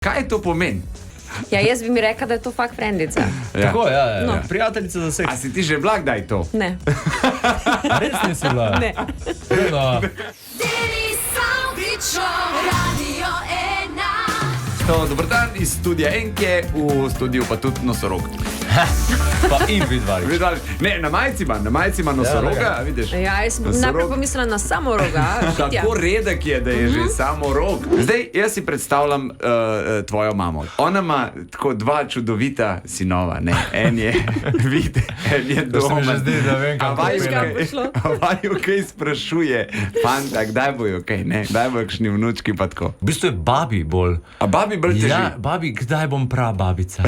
Kaj to pomeni? Ja, jaz bi mi rekla, da je to fakt frendica. Ja. Tako, ja. No. Prijateljica za seks. A si ti že bila kdaj to? Ne. A res nisi bila? Ne. No. Dobar dan iz studia Enke, v studiu pa tudi Nosorog. Pa in vidvali. Ne, na majici ima Nosoroga, Ja, vidiš? Ja, jaz sem najprej pomislila na samoroga. Tako redek je, da je že samo rog. Zdaj, jaz si predstavljam tvojo mamo. Ona ima tako dva čudovita sinova, ne? En je vid, en je To se mi doma. že zdi, da vem, kako Veš, kaj bo šlo? Vaju kaj sprašuje, fanta, kdaj bojo kaj, ne? Kdaj bojo kakšni vnučki pa tako. V bistvu je babi bolj. A babi bolj teži? Ja, babi, kdaj bom prababica?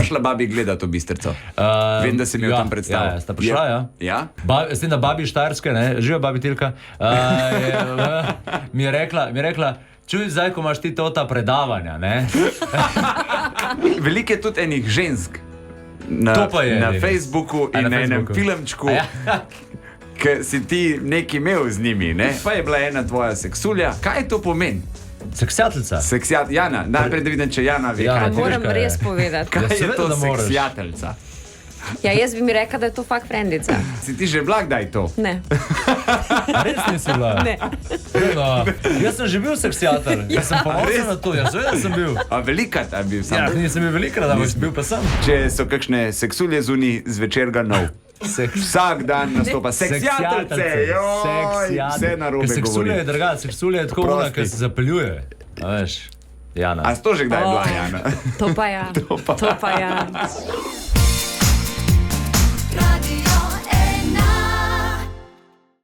Šla babi gledati v Bistrco. Vem, da si mi jo tam predstavil. Ja, sta prišla, ja. Ja? S tem, da babi Štajerske, ne, živa babi Tilka, mi je rekla, čuj, zdaj, ko imaš ti ta predavanja, ne? Veliko je tudi enih žensk To pa je na res. Facebooku A, in na na enem Facebooku. filmčku, Ja. ki si ti nekaj imel z njimi, ne? Pa je bila ena tvoja seksulja. Kaj to pomeni? Seksjateljca. Jana, najprej da vidim, če Jana ve, Jana, kaj ti to je. Moram kaj je? res povedati. Kaj Ja, je seveda, to da moraš. seksjateljca? Ja, jaz bi mi rekla, da je to fakt frendica. Si ti že bila kdaj to? Ne. A res nisi bila? Ne. No. Jaz sem že bil seksjatelj. Jaz sem res? ponosen na to, jaz seveda sem bil. A velikat, a bil sam? Ja, nisem bil velikrat, ampak bil pa sem. Če so kakšne seksulje zunaj, zvečer ga nov. Vsak dan nastopa seksjateljce, vse narobe Seksulje govori. je drugače, seksulje je tako Oprosti. ona, ki se zapeljuje. A veš, Jana. A si to že kdaj bila, Jana? To pa ja. To pa ja.